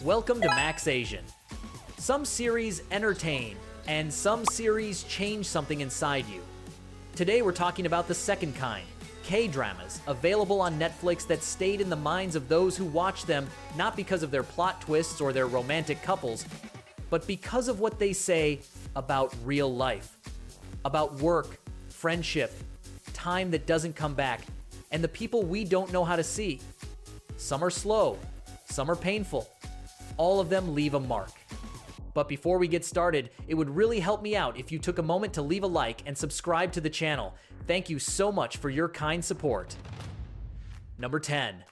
Welcome to Max Asian. Some series entertain, and some series change something inside you. Today we're talking about the second kind, K-dramas, available on Netflix that stayed in the minds of those who watched them not because of their plot twists or their romantic couples, but because of what they say about real life, about work, friendship, time that doesn't come back, and the people we don't know how to see. Some are slow, some are painful. All of them leave a mark. But before we get started, it would really help me out if you took a moment to leave a like and subscribe to the channel. Thank you so much for your kind support. Number 10.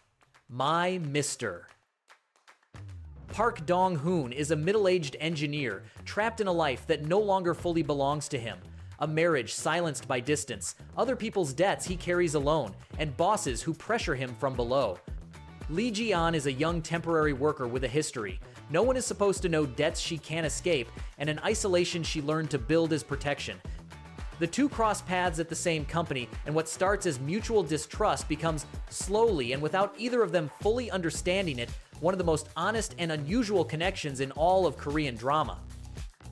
My Mister. Park Dong-hoon is a middle-aged engineer trapped in a life that no longer fully belongs to him. A marriage silenced by distance, other people's debts he carries alone, and bosses who pressure him from below. Lee Ji-an is a young temporary worker with a history. No one is supposed to know debts she can't escape, and an isolation she learned to build as protection. The two cross paths at the same company, and what starts as mutual distrust becomes slowly, and without either of them fully understanding it, one of the most honest and unusual connections in all of Korean drama.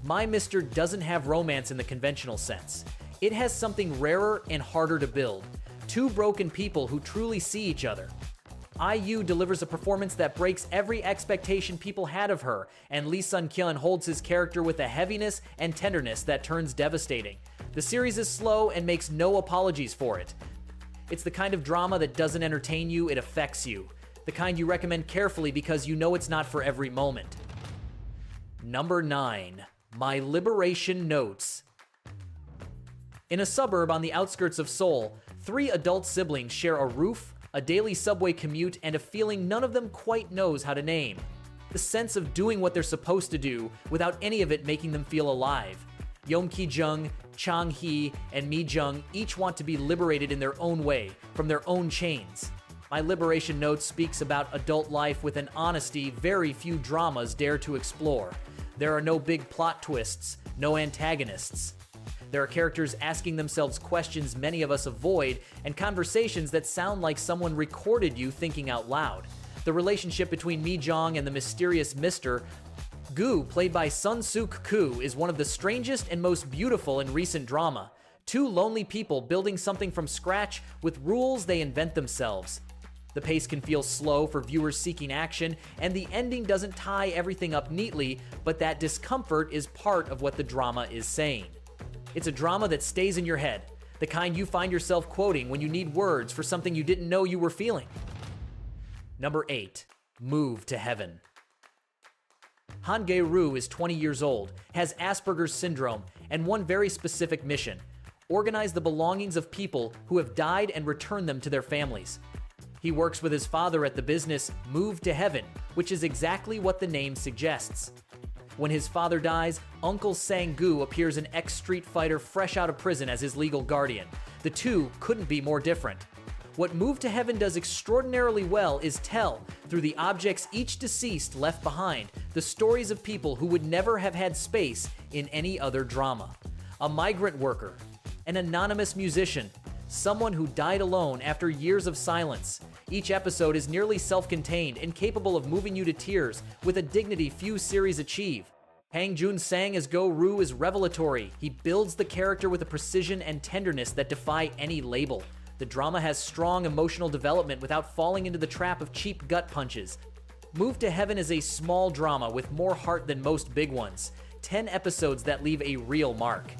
My Mister doesn't have romance in the conventional sense. It has something rarer and harder to build. Two broken people who truly see each other. IU delivers a performance that breaks every expectation people had of her, and Lee Sun-kyun holds his character with a heaviness and tenderness that turns devastating. The series is slow and makes no apologies for it. It's the kind of drama that doesn't entertain you, it affects you. The kind you recommend carefully because you know it's not for every moment. Number 9. My Liberation Notes. In a suburb on the outskirts of Seoul, 3 adult siblings share a roof, a daily subway commute, and a feeling none of them quite knows how to name. The sense of doing what they're supposed to do without any of it making them feel alive. Yeon Ki-jung, Chang Hee, and Mi Jung each want to be liberated in their own way, from their own chains. My Liberation Notes speaks about adult life with an honesty very few dramas dare to explore. There are no big plot twists, no antagonists. There are characters asking themselves questions many of us avoid, and conversations that sound like someone recorded you thinking out loud. The relationship between Mi Jong and the mysterious Mr. Gu, played by Sun Suk Koo, is one of the strangest and most beautiful in recent drama. Two lonely people building something from scratch with rules they invent themselves. The pace can feel slow for viewers seeking action, and the ending doesn't tie everything up neatly, but that discomfort is part of what the drama is saying. It's a drama that stays in your head, the kind you find yourself quoting when you need words for something you didn't know you were feeling. Number 8. Move to Heaven. Han Gae-ru is 20 years old, has Asperger's syndrome, and one very specific mission: organize the belongings of people who have died and return them to their families. He works with his father at the business Move to Heaven, which is exactly what the name suggests. When his father dies, Uncle Sang-gu appears an ex-street fighter fresh out of prison as his legal guardian. The two couldn't be more different. What Move to Heaven does extraordinarily well is tell, through the objects each deceased left behind, the stories of people who would never have had space in any other drama. A migrant worker, an anonymous musician, someone who died alone after years of silence. Each episode is nearly self-contained and capable of moving you to tears with a dignity few series achieve. Hang Jun-sang as Go-ru is revelatory. He builds the character with a precision and tenderness that defy any label. The drama has strong emotional development without falling into the trap of cheap gut punches. Move to Heaven is a small drama with more heart than most big ones. 10 episodes that leave a real mark.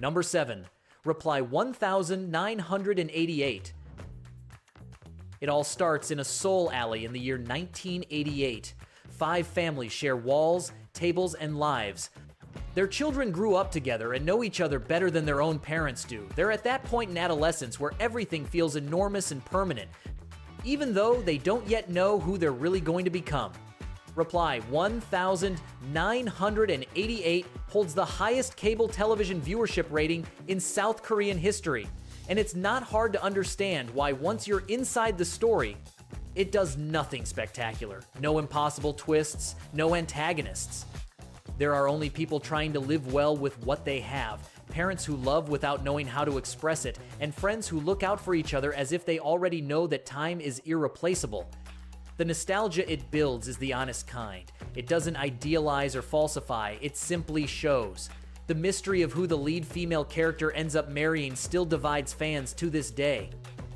Number 7. Reply 1988. It all starts in a Seoul alley in the year 1988. 5 families share walls, tables, and lives. Their children grew up together and know each other better than their own parents do. They're at that point in adolescence where everything feels enormous and permanent, even though they don't yet know who they're really going to become. Reply 1988 holds the highest cable television viewership rating in South Korean history. And it's not hard to understand why once you're inside the story, it does nothing spectacular. No impossible twists, no antagonists. There are only people trying to live well with what they have, parents who love without knowing how to express it, and friends who look out for each other as if they already know that time is irreplaceable. The nostalgia it builds is the honest kind. It doesn't idealize or falsify, it simply shows. The mystery of who the lead female character ends up marrying still divides fans to this day.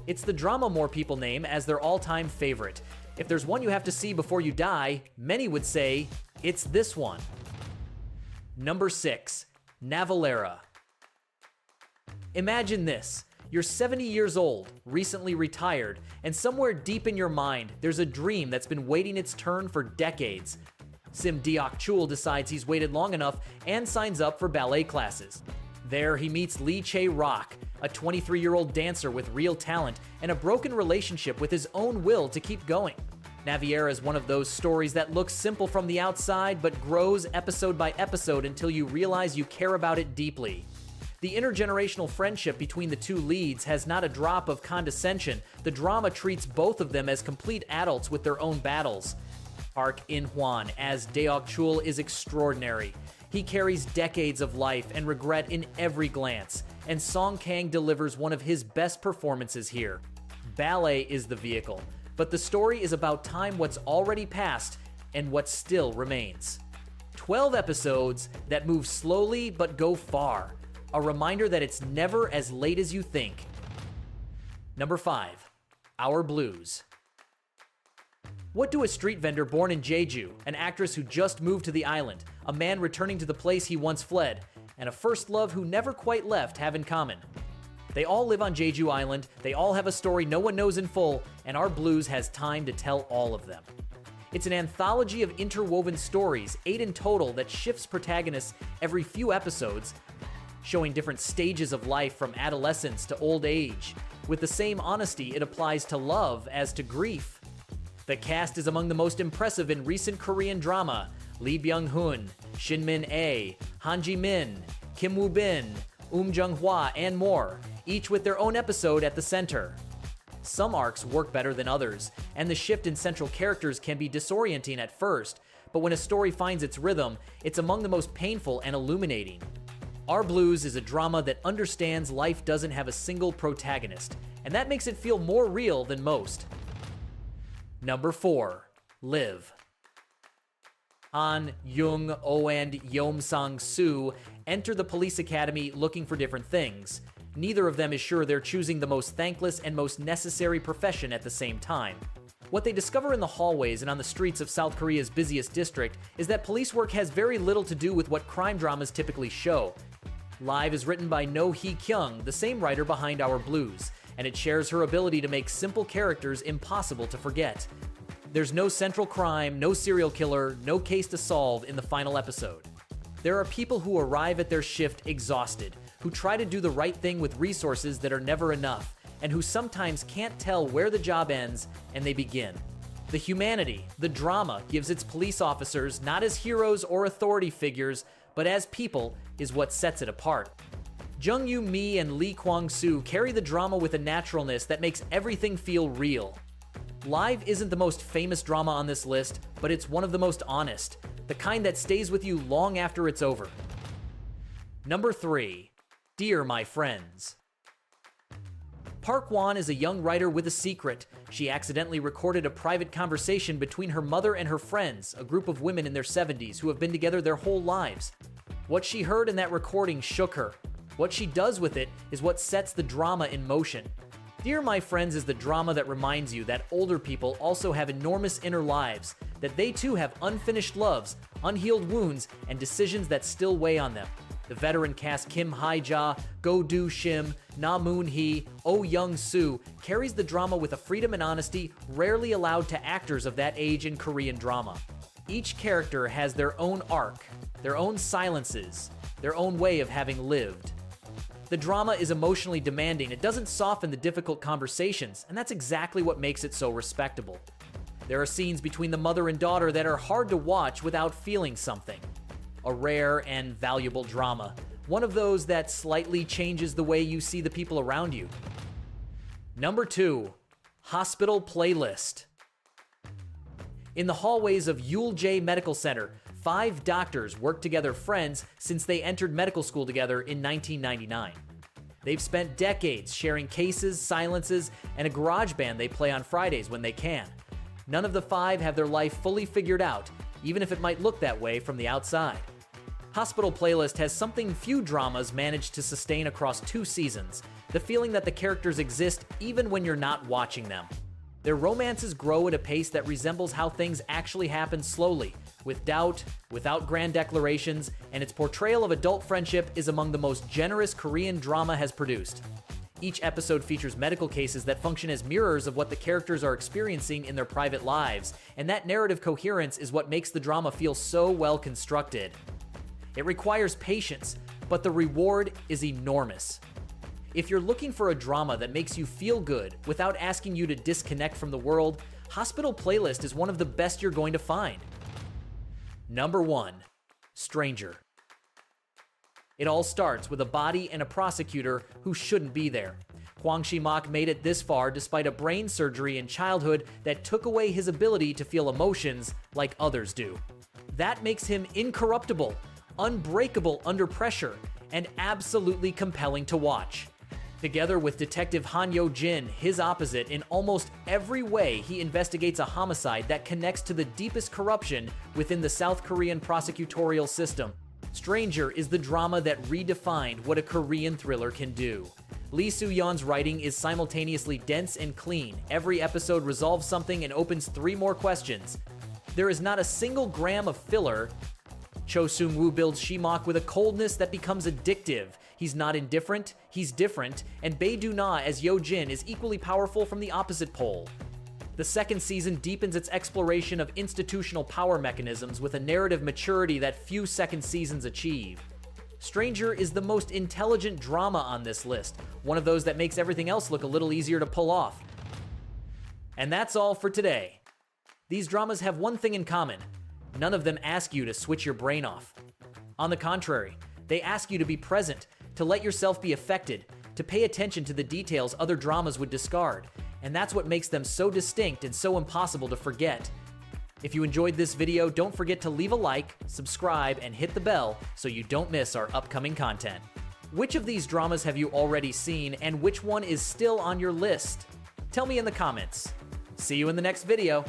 It's the drama more people name as their all-time favorite. If there's one you have to see before you die, many would say it's this one. Number 6. Navalera. Imagine this. You're 70 years old, recently retired, and somewhere deep in your mind, there's a dream that's been waiting its turn for decades. Sim Deok-chul decides he's waited long enough and signs up for ballet classes. There, he meets Lee Chae-rock, a 23-year-old dancer with real talent and a broken relationship with his own will to keep going. Navalera is one of those stories that looks simple from the outside but grows episode by episode until you realize you care about it deeply. The intergenerational friendship between the two leads has not a drop of condescension. The drama treats both of them as complete adults with their own battles. Park In-hwan as Deok-chul is extraordinary. He carries decades of life and regret in every glance, and Song Kang delivers one of his best performances here. Ballet is the vehicle, but the story is about time what's already passed and what still remains. 12 episodes that move slowly but go far. A reminder that it's never as late as you think. Number 5. Our Blues. What do a street vendor born in Jeju, an actress who just moved to the island, a man returning to the place he once fled, and a first love who never quite left have in common? They all live on Jeju Island, they all have a story no one knows in full, and Our Blues has time to tell all of them. It's an anthology of interwoven stories, 8 in total, that shifts protagonists every few episodes, showing different stages of life from adolescence to old age. With the same honesty it applies to love as to grief. The cast is among the most impressive in recent Korean drama. Lee Byung-hun, Shin Min-ae, Han Ji-min, Kim Woo-bin, Jung-hwa, and more, each with their own episode at the center. Some arcs work better than others, and the shift in central characters can be disorienting at first, but when a story finds its rhythm, it's among the most painful and illuminating. Our Blues is a drama that understands life doesn't have a single protagonist, and that makes it feel more real than most. Number 4. Live. Han, Young, Oh, and Yeom Sang-soo enter the police academy looking for different things. Neither of them is sure they're choosing the most thankless and most necessary profession at the same time. What they discover in the hallways and on the streets of South Korea's busiest district is that police work has very little to do with what crime dramas typically show. Live is written by No Hee-kyung, the same writer behind Our Blues, and it shares her ability to make simple characters impossible to forget. There's no central crime, no serial killer, no case to solve in the final episode. There are people who arrive at their shift exhausted, who try to do the right thing with resources that are never enough, and who sometimes can't tell where the job ends and they begin. The humanity, the drama, gives its police officers not as heroes or authority figures, but as people, is what sets it apart. Jung Yoo-mi and Lee Kwang-soo carry the drama with a naturalness that makes everything feel real. Live isn't the most famous drama on this list, but it's one of the most honest, the kind that stays with you long after it's over. Number 3. Dear My Friends. Park Won is a young writer with a secret. She accidentally recorded a private conversation between her mother and her friends, a group of women in their 70s who have been together their whole lives. What she heard in that recording shook her. What she does with it is what sets the drama in motion. Dear My Friends is the drama that reminds you that older people also have enormous inner lives, that they too have unfinished loves, unhealed wounds, and decisions that still weigh on them. The veteran cast Kim Hae-ja, Go Do-shim, Na Moon-hee, Oh Young-soo carries the drama with a freedom and honesty rarely allowed to actors of that age in Korean drama. Each character has their own arc, their own silences, their own way of having lived. The drama is emotionally demanding. It doesn't soften the difficult conversations, and that's exactly what makes it so respectable. There are scenes between the mother and daughter that are hard to watch without feeling something. A rare and valuable drama, one of those that slightly changes the way you see the people around you. Number 2. Hospital Playlist. In the hallways of Yuljae Medical Center, 5 doctors work together friends since they entered medical school together in 1999. They've spent decades sharing cases, silences, and a garage band they play on Fridays when they can. None of the 5 have their life fully figured out, even if it might look that way from the outside. Hospital Playlist has something few dramas manage to sustain across 2 seasons: the feeling that the characters exist even when you're not watching them. Their romances grow at a pace that resembles how things actually happen slowly, with doubt, without grand declarations, and its portrayal of adult friendship is among the most generous Korean drama has produced. Each episode features medical cases that function as mirrors of what the characters are experiencing in their private lives, and that narrative coherence is what makes the drama feel so well constructed. It requires patience, but the reward is enormous. If you're looking for a drama that makes you feel good without asking you to disconnect from the world, Hospital Playlist is one of the best you're going to find. Number 1. Stranger. It all starts with a body and a prosecutor who shouldn't be there. Hwang Shi-mak made it this far despite a brain surgery in childhood that took away his ability to feel emotions like others do. That makes him incorruptible, unbreakable under pressure, and absolutely compelling to watch. Together with Detective Han Yo-jin, his opposite, in almost every way he investigates a homicide that connects to the deepest corruption within the South Korean prosecutorial system. Stranger is the drama that redefined what a Korean thriller can do. Lee Soo-yeon's writing is simultaneously dense and clean. Every episode resolves something and opens 3 more questions. There is not a single gram of filler. Cho Seung-woo builds Shi-mak with a coldness that becomes addictive. He's not indifferent, he's different, and Bae Do-na as Yo-jin is equally powerful from the opposite pole. The second season deepens its exploration of institutional power mechanisms with a narrative maturity that few second seasons achieve. Stranger is the most intelligent drama on this list, one of those that makes everything else look a little easier to pull off. And that's all for today. These dramas have one thing in common: none of them ask you to switch your brain off. On the contrary, they ask you to be present, to let yourself be affected, to pay attention to the details other dramas would discard, and that's what makes them so distinct and so impossible to forget. If you enjoyed this video, don't forget to leave a like, subscribe, and hit the bell so you don't miss our upcoming content. Which of these dramas have you already seen, and which one is still on your list? Tell me in the comments. See you in the next video.